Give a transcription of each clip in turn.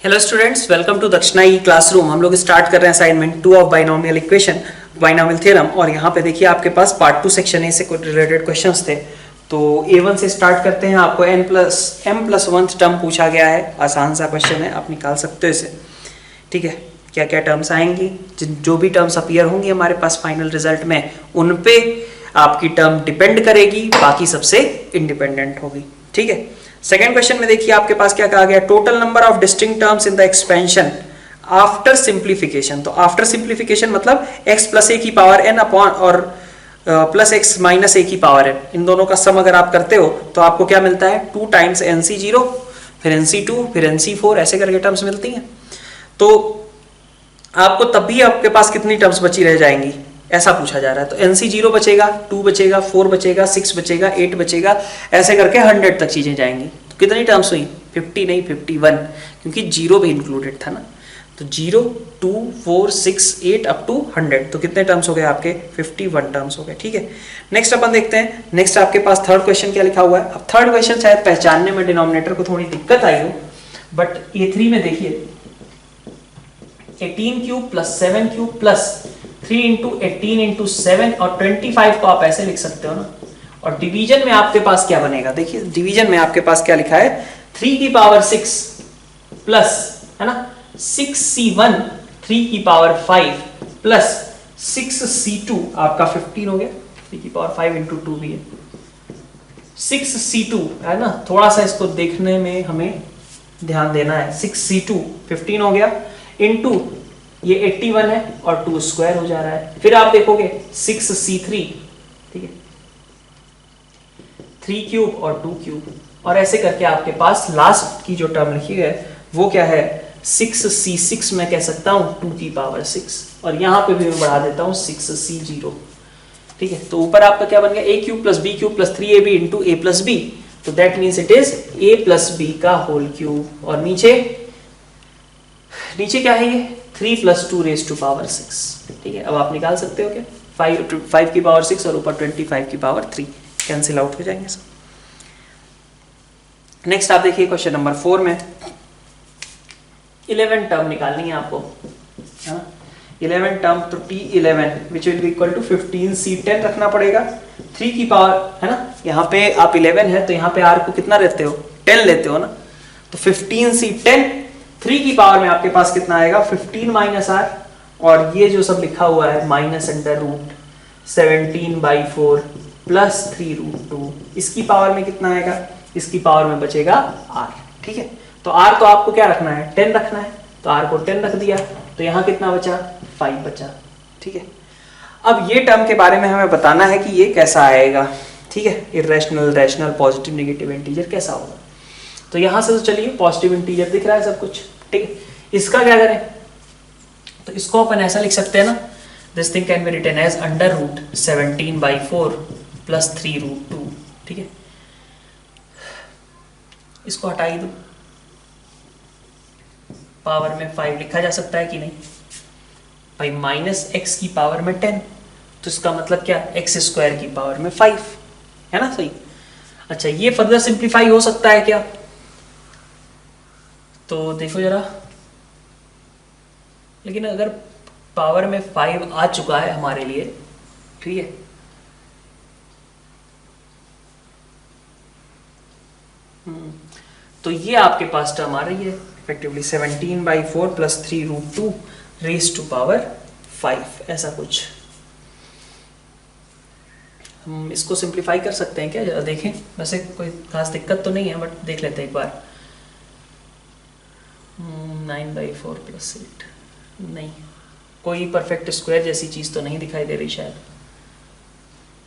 Hello students, welcome to दक्षिणा ई classroom. हम लोग स्टार्ट कर रहे हैं assignment 2 of binomial equation, binomial theorem. और यहाँ पे देखिए आपके पास पार्ट 2 सेक्शन ए से रिलेटेड क्वेश्चंस थे। तो A1 से स्टार्ट करते हैं। आपको m+1 टर्म पूछा गया है। आसान सा क्वेश्चन है, आप निकाल सकते हो इसे। ठीक है, क्या क्या टर्म्स आएंगी, जो भी टर्म्स अपीयर होंगी हमारे पास फाइनल रिजल्ट में, उन पे आपकी टर्म डिपेंड करेगी, बाकी सबसे इंडिपेंडेंट होगी। ठीक है, सेकेंड क्वेश्चन में देखिए आपके पास क्या कहा गया, total number of distinct terms in the expansion after simplification. तो आफ्टर सिंप्लीफिकेशन मतलब x प्लस ए की पावर n अपॉन और प्लस x माइनस ए की पावर n, इन दोनों का सम अगर आप करते हो तो आपको क्या मिलता है, 2 टाइम्स nc0 फिर nc2 फिर nc4 ऐसे करके टर्म्स मिलती हैं। तो आपको तब भी आपके पास कितनी टर्म्स बची रह जाएंगी, ऐसा पूछा जा रहा है। तो nc0 बचेगा, 2 बचेगा, 4 बचेगा, 6 बचेगा, 8 बचेगा, ऐसे करके 100 तक चीजें जाएंगी। तो कितनी टर्म्स हुई, 50 नहीं 51, क्योंकि 0 भी इंक्लूडेड था ना। तो 0, 2, 4, 6, 8 अप टू 100, तो कितने टर्म्स हो गए आपके, 51 टर्म्स हो गए। ठीक है, नेक्स्ट अपन देखते हैं। नेक्स्ट आपके पास थर्ड क्वेश्चन क्या लिखा हुआ है। अब थर्ड क्वेश्चन शायद पहचानने में डिनोमिनेटर को थोड़ी दिक्कत आई हो, बट A3 में देखिए 18 cube plus 7 cube plus 3 into 18 into 7 और 25 को आप ऐसे लिख सकते हो ना। और डिवीजन में आपके पास क्या बनेगा, देखिए डिवीजन में आपके पास क्या लिखा है, 3 की पावर 6 प्लस, है ना, 6c1 3 की पावर 5 प्लस 6c2 आपका 15 हो गया, 3 की पावर 5 इंटू 2 भी है 6c2, है ना। थोड़ा सा इसको देखने में हमें ध्यान देना है। 6c2 15 हो गया, इंटू ये 81 है और 2 स्क्वायर हो जा रहा है। फिर आप देखोगे 6c3, ठीक है, 3 क्यूब और 2 क्यूब, और ऐसे करके आपके पास लास्ट की जो टर्म लिखी है वो क्या है, 6c6 मैं कह सकता हूं 2 की पावर 6, और यहां पे भी मैं बढ़ा देता हूं 6c0। ठीक है, तो ऊपर आपका क्या बन गया, a cube plus b cube plus 3ab into a plus b, तो that means it is a plus b का होल क्यूब। और नीचे क्या है, ये 3 प्लस 2 रेज टू पावर 6। ठीक है, अब आप निकाल सकते हो क्या, 5 की पावर 6 और ऊपर 25 की पावर 3 कैंसिल आउट हो जाएंगे सब। नेक्स्ट आप देखिए क्वेश्चन नंबर 4 में 11 टर्म निकालनी है आपको, है ना। 11 टर्म, तो T11 which will be equal to 15C10 रखना पड़ेगा, 3 की पावर, है ना। यहाँ पे आप 11 है तो यहाँ पे R को कितना लेते हो, 10 लेते हो ना। तो 15C10, 3 की पावर में आपके पास कितना आएगा, 15 माइनस R, और ये जो सब लिखा हुआ है माइनस अंडर रूट 17/4 प्लस 3√2, इसकी पावर में कितना आएगा, इसकी पावर में बचेगा R। ठीक है, तो R तो आपको क्या रखना है, 10 रखना है, तो R को 10 रख दिया, तो यहाँ कितना बचा, 5 बचा। ठीक है, अब ये टर्म के बारे में हमें बताना है कि ये कैसा आएगा। ठीक है, irrational, rational, positive, negative integer कैसा होगा। तो यहां से तो चलिए पॉजिटिव इंटीजर दिख रहा है सब कुछ। ठीक है, इसका क्या करें, तो इसको अपन ऐसा लिख सकते हैं ना, this thing can be written as under root 17/4 plus 3√2। ठीक है, इसको हटा ही दो, पावर में 5 लिखा जा सकता है कि नहीं भाई, माइनस एक्स की पावर में 10, तो इसका मतलब क्या, एक्स स्क्वायर की पावर में 5, है ना, सही। अच्छा, ये फर्दर सिंप्लीफाई हो सकता है क्या, तो देखो जरा, लेकिन अगर पावर में 5 आ चुका है हमारे लिए, ठीक है, तो ये आपके पास टर्म आ रही है effectively 17/4 plus 3√2 raise to power 5, ऐसा कुछ। हम इसको सिंप्लीफाई कर सकते हैं क्या, जरा देखें, वैसे कोई खास दिक्कत तो नहीं है, बट देख लेते हैं एक बार। 9/4 प्लस 8, नहीं, कोई परफेक्ट स्क्वायर जैसी चीज तो नहीं दिखाई दे रही, शायद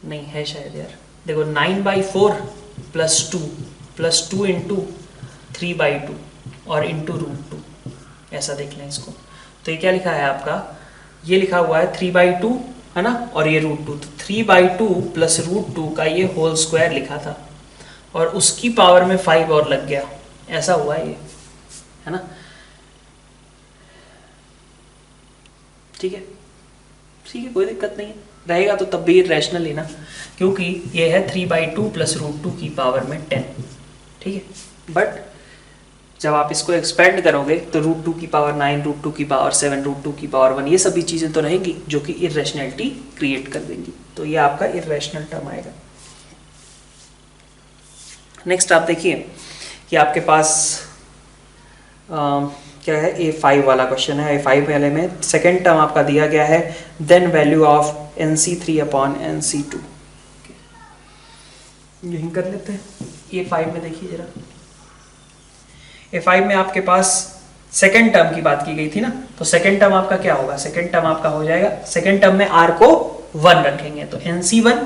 नहीं है शायद यार। देखो 9/4 प्लस 2 इंटू 3/2 और इंटू √2, ऐसा देख लें इसको। तो ये क्या लिखा है आपका, ये लिखा हुआ है 3/2, है ना, और ये √2, तो 3/2 प्लस √2 का ये होल स्क्वायर लिखा था, और उसकी पावर में 5 और लग गया, ऐसा हुआ ये, है ना। ठीक है, ठीक है, कोई दिक्कत नहीं है, रहेगा तो तब भी रैशनल ही ना, क्योंकि ये है 3/2 प्लस √2 की पावर में 10। ठीक है, बट जब आप इसको एक्सपेंड करोगे तो √2 की पावर 9, √2 की पावर 7, √2 की पावर 1, ये सभी चीज़ें तो रहेंगी जो कि इरेशनैलिटी क्रिएट कर देंगी। तो ये आपका इरेशनल टर्म आएगा। नेक्स्ट आप देखिए कि आपके पास क्या है, A5 वाला क्वेश्चन है। A5 वाले में सेकेंड टर्म आपका दिया गया है, देन वैल्यू ऑफ NC3/NC2। यही कर लेते हैं। A5 में देखिए जरा, A5 में आपके पास सेकेंड टर्म की बात की गई थी ना, तो सेकेंड टर्म आपका क्या होगा, सेकेंड टर्म आपका हो जाएगा, सेकेंड टर्म में R को 1 रखेंगे तो NC1,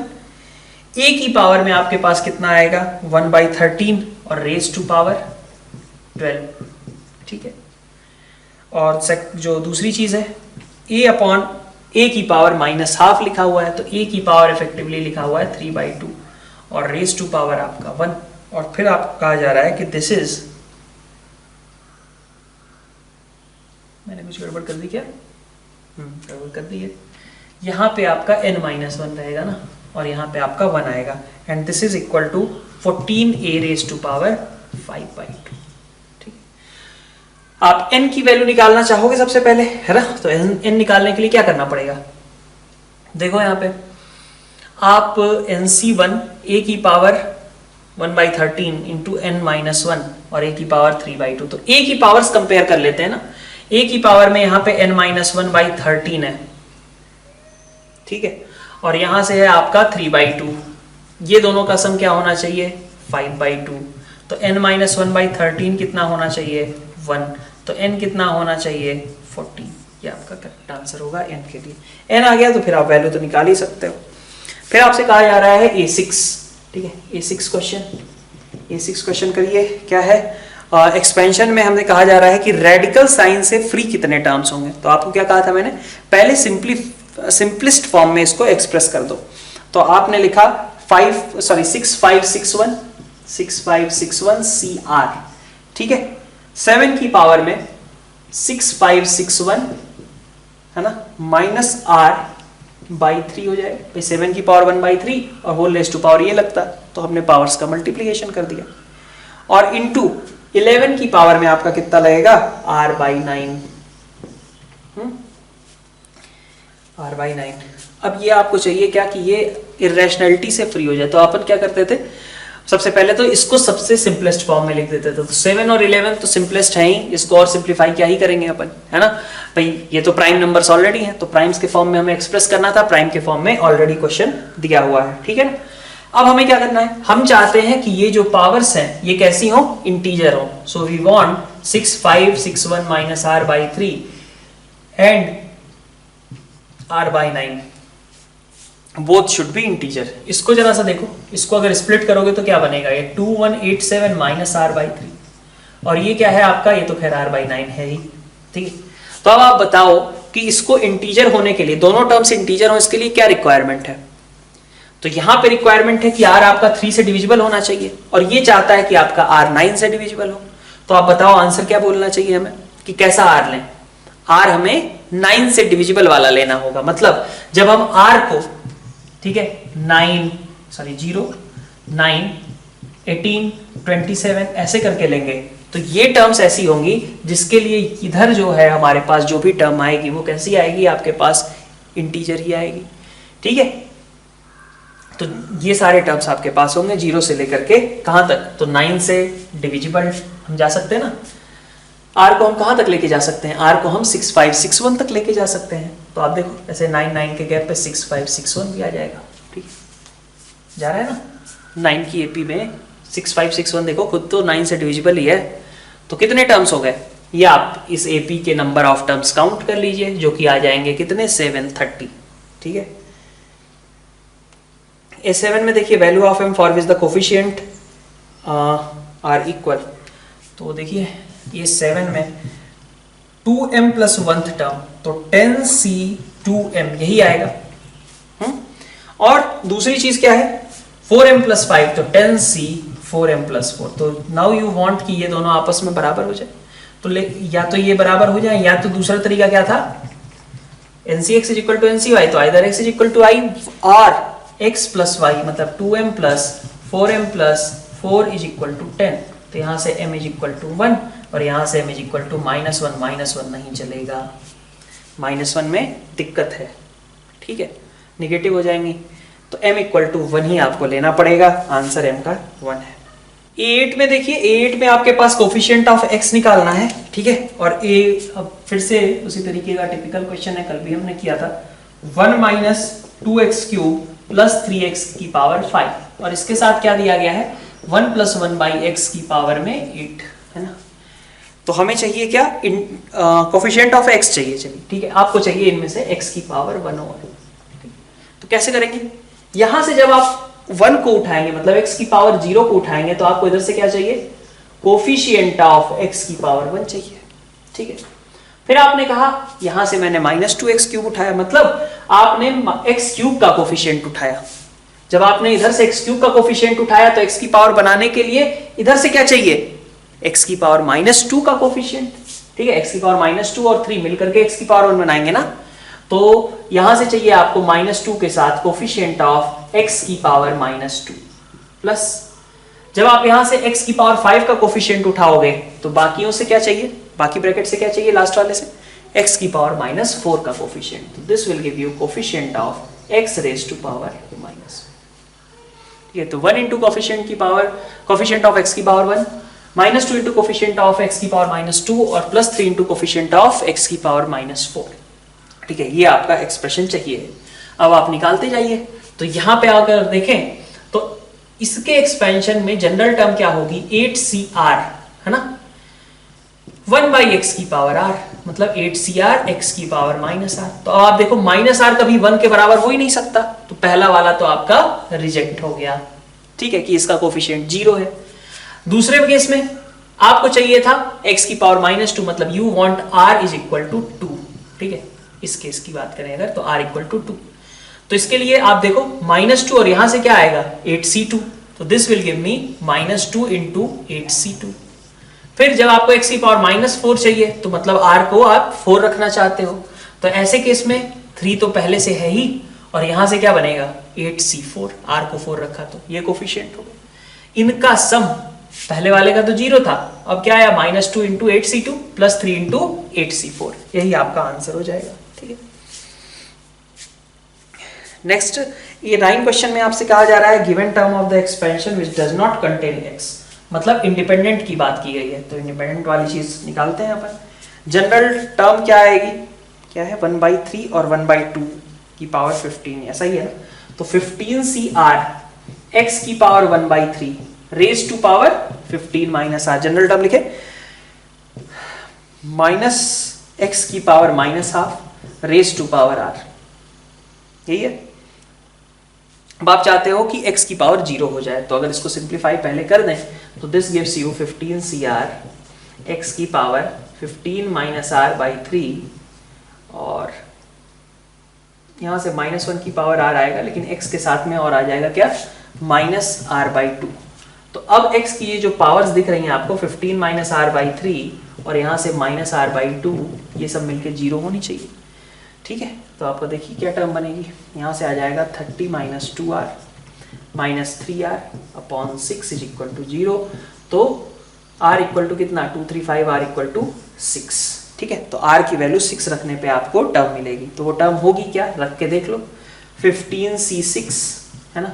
A की पावर में आपके पास कितना आएगा 1/13 और रेज टू पावर 12, ठीक है। और जो दूसरी चीज है A की पावर -½ लिखा हुआ है, तो A की पावर इफेक्टिवली लिखा हुआ है 3/2 और रेज टू पावर आपका 1, और फिर आपको कहा जा रहा है कि दिस इज, मैंने कुछ गड़बड़ कर दी क्या, गड़बड़ कर दी है, यहाँ पे आपका n-1 रहेगा ना, और यहाँ पे आपका 1 आएगा, and this is equal to 14A raise to power 5/2। ठीक, आप n की वैल्यू निकालना चाहोगे सबसे पहले, है ना, तो n निकालने के लिए क्या करना पड़ेगा, देखो यहाँ पे आप NC1 A की पावर 1/13 इंटू n-1 और A की पावर 3/2, तो A की पावर्स कंपेयर कर लेते हैं ना। A की पावर में यहाँ पे n-1/13 है, ठीक है, और यहां से है आपका 3/2, ये दोनों का सम क्या होना चाहिए 5/2, तो n-1/13 कितना होना चाहिए 1, तो n कितना होना चाहिए 14, ये आपका करेक्ट आंसर होगा n के लिए। n आ गया तो फिर आप वैल्यू तो निकाल ही सकते हो। फिर आपसे कहा जा रहा है A6, ठीक है, A6 क्वेश्चन करिए, क्या है, एक्सपेंशन में हमने कहा जा रहा है कि रेडिकल साइन से फ्री कितने टर्म्स होंगे। तो आपको क्या कहा था मैंने, पहले सिंपलिस्ट फॉर्म में इसको एक्सप्रेस कर दो, तो आपने लिखा 6561 CR, ठीक है, 7 की पावर में 6561 है ना -R/3 हो जाएगा, भाई 7 की पावर 1/3 और होल रेज़ टू पावर ये लगता, तो हमने पावर्स का मल्टीप्लिकेशन कर दिया, और इनटू 11 की पावर में आपका कितना लगेगा R/9, R/9। अब ये आपको चाहिए क्या कि ये इरेशनैलिटी से फ्री हो जाए, तो अपन क्या करते थे, सबसे पहले तो इसको सबसे सिंपलेस्ट फॉर्म में लिख देते थे, तो 7 और 11 तो सिंपलेस्ट है ही, इसको और सिंप्लीफाई क्या ही करेंगे अपन, है ना भाई, ये तो प्राइम नंबर्स ऑलरेडी हैं, तो प्राइम्स के फॉर्म में हमें एक्सप्रेस करना था, प्राइम के फॉर्म में ऑलरेडी क्वेश्चन दिया हुआ है, ठीक है ना। अब हमें क्या करना है, हम चाहते हैं कि ये जो पावर्स हैं ये कैसी हो, इंटीजर हो, so we want 6561 -R/3 and R/9 both should be integer. इसको जरा सा देखो, इसको अगर स्प्लिट करोगे तो क्या बनेगा, ये 2187 -R/3, और ये क्या है आपका, ये तो खैर R/9 है ही, ठीक है। तो अब आप बताओ कि इसको इंटीजर होने के लिए, दोनों टर्म्स इंटीजर हो, इसके लिए क्या रिक्वायरमेंट है, तो यहां पे रिक्वायरमेंट है कि R आपका 3 से डिविजिबल होना चाहिए, और ये चाहता है कि आपका R 9 से डिविजिबल हो। तो आप बताओ आंसर क्या बोलना चाहिए हमें कि कैसा R लें, R हमें 9 से डिविजिबल वाला लेना होगा, मतलब जब हम R को, ठीक है, 0, 9, 18, 27 ऐसे करके लेंगे, तो ये टर्म्स ऐसी होंगी जिसके लिए इधर जो है हमारे पास जो भी टर्म आएगी वो कैसी आएगी, आपके पास इंटीजर ही आएगी, ठीक है। तो ये सारे टर्म्स आपके पास होंगे 0 से लेकर के कहां तक, तो 9 से डिविजिबल हम जा सकते हैं ना, R को हम कहां तक लेके जा सकते हैं, R को हम 6561 तक लेके जा सकते हैं, तो आप देखो ऐसे 9 के गैप पे 6561 भी आ जाएगा, ठीक है, जा रहा है ना, 9 की AP में 6561 देखो खुद तो 9 से डिविजिबल ही है, तो कितने टर्म्स हो गए, ये आप इस AP के नंबर ऑफ टर्म्स काउंट कर लीजिए, जो कि आ जाएंगे कितने 730, ठीक है। A7 में देखिए value of m for which the coefficient are equal, तो देखिए ये 7 में 2m + 1th टर्म, तो 10c2m यही आएगा, और दूसरी चीज क्या है 4m + 5, तो 10c4m + 4, तो नाउ यू वांट कि ये दोनों आपस में बराबर हो जाए, तो या तो ये बराबर हो जाए, या तो दूसरा तरीका क्या था, NCX = NCY, तो आइदर x = I और x + y, मतलब 2m + 4m + 4 = 10, तो यहां से m = 1, और यहाँ से m इज इक्वल टू -1 नहीं चलेगा, -1 में दिक्कत है, ठीक है, निगेटिव हो जाएंगी, तो m इक्वल टू 1 ही आपको लेना पड़ेगा, आंसर m का 1 है। A8 में देखिए, A8 में आपके पास कोफिशिएंट ऑफ x निकालना है, ठीक है, और अब फिर से उसी तरीके का टिपिकल क्वेश्चन है, कल भी हमने किया था, 1 माइनस 2x³ प्लस 3x की पावर 5, और इसके साथ क्या दिया गया है, 1 प्लस 1/x की पावर में 8, है ना। तो हमें चाहिए क्या, कोफिशिएंट ऑफ x चाहिए, चलिए ठीक है, आपको चाहिए इनमें से x की पावर 1 और, तो कैसे करेंगे, यहां से जब आप 1 को उठाएंगे, मतलब x की पावर 0 को उठाएंगे, तो आपको इधर से क्या चाहिए, कोफिशिएंट ऑफ x की पावर 1 चाहिए, ठीक है। फिर आपने कहा यहां से मैंने -2x³ उठाया, मतलब आपने x³ का कोफिशिएंट उठाया। जब आपने इधर से x³ का कोफिशिएंट उठाया तो x की पावर बनाने के लिए इधर से क्या चाहिए, x की पावर -2 का कोफिशिएंट, ठीक है, x की पावर -2 और 3 मिलकर के x की पावर 1 बनाएंगे ना, तो यहां से चाहिए आपको -2 के साथ कोफिशिएंट ऑफ x की पावर -2 प्लस, जब आप यहां से x की पावर 5 का कोफिशिएंट उठाओगे तो बाकियों से क्या चाहिए, बाकी ब्रैकेट से क्या चाहिए, लास्ट वाले से x की पावर -4 का कोफिशिएंट, तो this will give you coefficient of x raise to power minus, ठीक है। तो 1 इंटू कोफिशिएंट की पावर, कोफिशिएंट ऑफ x की power 1, -2 into coefficient of x की पावर -2 और +3 इंटू कोफिशिएंट ऑफ x की पावर -4, ठीक है, ये आपका एक्सप्रेशन चाहिए। अब आप निकालते जाइए, तो यहां पे अगर देखें तो इसके एक्सपेंशन में जनरल टर्म क्या होगी, 8CR, है ना, 1/x की पावर r, मतलब 8CR x की पावर -r। तो आप देखो -r कभी 1 के बराबर हो ही नहीं सकता, तो पहला वाला तो आपका रिजेक्ट हो गया, ठीक है, कि इसका कोफिशिएंट 0 है। दूसरे केस में आपको चाहिए था x की पावर -2, मतलब you want r is equal to 2, ठीक है, इस केस की बात करें अगर, तो r इक्वल टू 2, तो इसके लिए आप देखो -2 और यहां से क्या आएगा, 8C2, तो this will give me -2 into 8C2। फिर जब आपको x की पावर -4 चाहिए, तो मतलब r को आप 4 रखना चाहते हो, तो ऐसे केस में 3 तो पहले से है ही, और यहां से क्या बनेगा, 8C4, r को 4 रखा तो ये कोफिशिएंट हो गया। इनका सम, पहले वाले का तो 0 था, अब क्या आया, -2 into 8C2 plus 3 into 8C4, यही आपका आंसर हो जाएगा, ठीक है। नेक्स्ट, ये 9 क्वेश्चन में आपसे कहा जा रहा है, given term of the expansion which does not contain x, मतलब इंडिपेंडेंट की बात की गई है, तो इंडिपेंडेंट वाली चीज निकालते हैं अपन। जनरल टर्म क्या आएगी, क्या है, 1/3 और 1/2 की पावर 15, ऐसा ही है ना, तो 15CR x की power 1/3 raise to power 15 -r, general term लिखे, -x की power -12 raise to power r, यही है। अब आप चाहते हो कि x की पावर 0 हो जाए, तो अगर इसको सिंप्लीफाई पहले कर दें तो this gives you 15CR x की पावर 15 -r/3, और यहां से -1 की पावर r आएगा, लेकिन x के साथ में और आ जाएगा क्या, -r/2। तो अब x की ये जो पावर्स दिख रही हैं आपको, 15 -r/3 और यहाँ से -r/2, ये सब मिलके 0 होनी चाहिए, ठीक है। तो आपको देखिए क्या टर्म बनेगी, यहाँ से आ जाएगा 30 - 2r -3r upon 6 is equal to 0, तो r इक्वल टू कितना, 235, r इक्वल टू 6, ठीक है। तो r की वैल्यू 6 रखने पे आपको टर्म मिलेगी, तो वो टर्म होगी क्या, रख के देख लो, 15C6, है ना,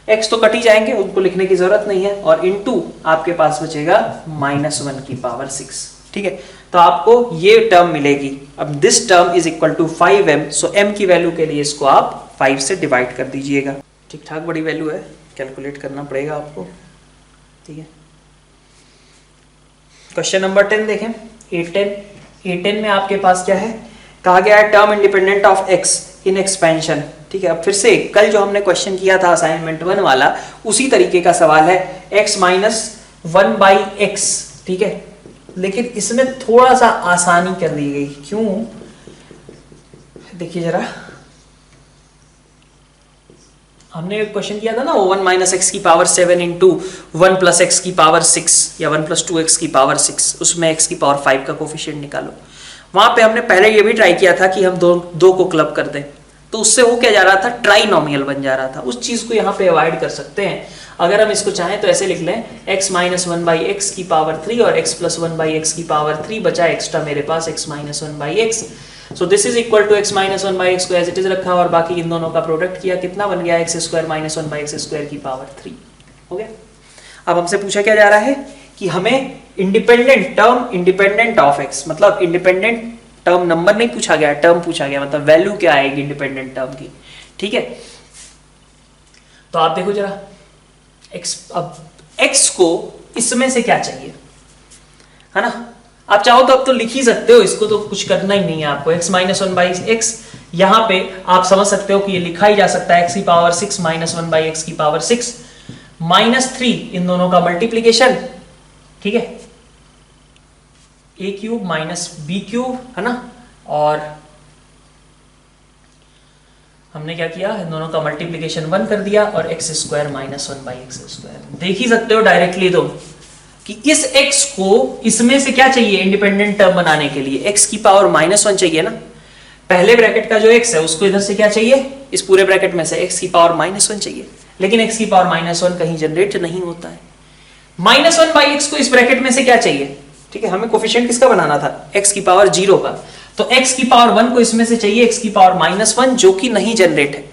x तो कट ही जाएंगे, उनको लिखने की जरूरत नहीं है, और इनटू आपके पास बचेगा -1 की पावर 6, ठीक है। तो आपको ये टर्म मिलेगी। अब this term is equal to 5m, so m की वैल्यू के लिए इसको आप 5 से डिवाइड कर दीजिएगा, ठीक ठाक बड़ी वैल्यू है, कैलकुलेट करना पड़ेगा आपको, ठीक है। क्वेश्चन नंबर 10 देखें, A10 में आपके पास क्या है, कहा गया है term independent of x in expansion, ठीक है। अब फिर से कल जो हमने क्वेश्चन किया था असाइनमेंट 1 वाला, उसी तरीके का सवाल है, x - 1/x, ठीक है, लेकिन इसमें थोड़ा सा आसानी कर दी गई, क्यों, देखिए जरा, हमने क्वेश्चन किया था ना, 1 - x की पावर 7 इंटू 1 + x की पावर 6 या 1 + 2x की पावर 6, उसमें x की पावर 5 का कोफिशिएंट निकालो। वहां पे हमने पहले ये भी ट्राई किया था कि हम दो को क्लब कर दें, तो उससे वो क्या जा रहा था, ट्राइनोमियल बन जा रहा था, उस चीज को यहाँ पे अवॉइड कर सकते हैं। अगर हम इसको चाहें तो ऐसे लिख लें x minus one by x की पावर 3 और x plus one by x की पावर 3 बचा एक्स्ट्रा मेरे पास x minus one by x. So this is equal to x minus one by x को एज इट इज रखा और बाकी इन दोनों का प्रोडक्ट किया, कितना बन गया x square minus one by x square की पावर 3 हो गया। अब हमसे पूछा क्या जा रहा है कि हमें independent term independent of x, मतलब इंडिपेंडेंट टर्म नंबर नहीं पूछा गया, टर्म पूछा गया, मतलब वैल्यू क्या आएगी इंडिपेंडेंट टर्म की। ठीक है, तो आप देखो जरा x, अब x को इसमें से क्या चाहिए, है ना। आप चाहो तो अब तो लिख ही सकते हो, इसको तो कुछ करना ही नहीं है आपको। x minus one by x, यहां पे आप समझ सकते हो कि ये लिखा ही जा सकता है x की power 6 minus one by x की पावर 6 माइनस 3, इन दोनों का मल्टीप्लीकेशन, ठीक है, a cube minus B cube, है ना। और हमने क्या किया, इन दोनों का मल्टीप्लीकेशन 1 कर दिया और x square minus one by x square. देख ही सकते हो डायरेक्टली तुम कि इस x को इसमें से क्या चाहिए इंडिपेंडेंट टर्म बनाने के लिए, x की पावर माइनस वन चाहिए ना। पहले ब्रैकेट का जो x है उसको इधर से क्या चाहिए, इस पूरे ब्रैकेट में से x की पावर माइनस वन चाहिए, लेकिन x की पावर माइनस वन कहीं जनरेट नहीं होता है। माइनस वन बाई एक्स को इस ब्रैकेट में से क्या चाहिए, ठीक है, हमें कोफिशिएंट किसका बनाना था, x की पावर 0 का, तो x की पावर 1 को इसमें से चाहिए x की पावर माइनस वन, जो कि नहीं जनरेट है।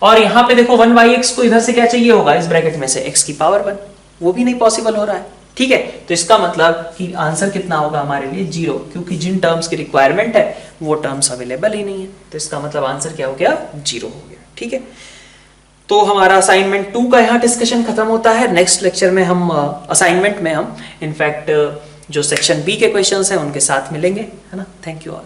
और यहां पे देखो 1 बाई एक्स को इधर से क्या चाहिए होगा, इस ब्रैकेट में से x की पावर 1, वो भी नहीं पॉसिबल हो रहा है। ठीक है, तो इसका मतलब कि आंसर कितना होगा हमारे लिए 0, क्योंकि जिन टर्म्स की रिक्वायरमेंट है वो टर्म्स अवेलेबल ही नहीं है, तो इसका मतलब आंसर क्या हो गया, 0 हो गया। ठीक है, तो हमारा असाइनमेंट 2 का यहाँ डिस्कशन खत्म होता है। नेक्स्ट लेक्चर में हम असाइनमेंट में हम इनफैक्ट जो सेक्शन बी के क्वेश्चंस हैं उनके साथ मिलेंगे, है ना। Thank you all.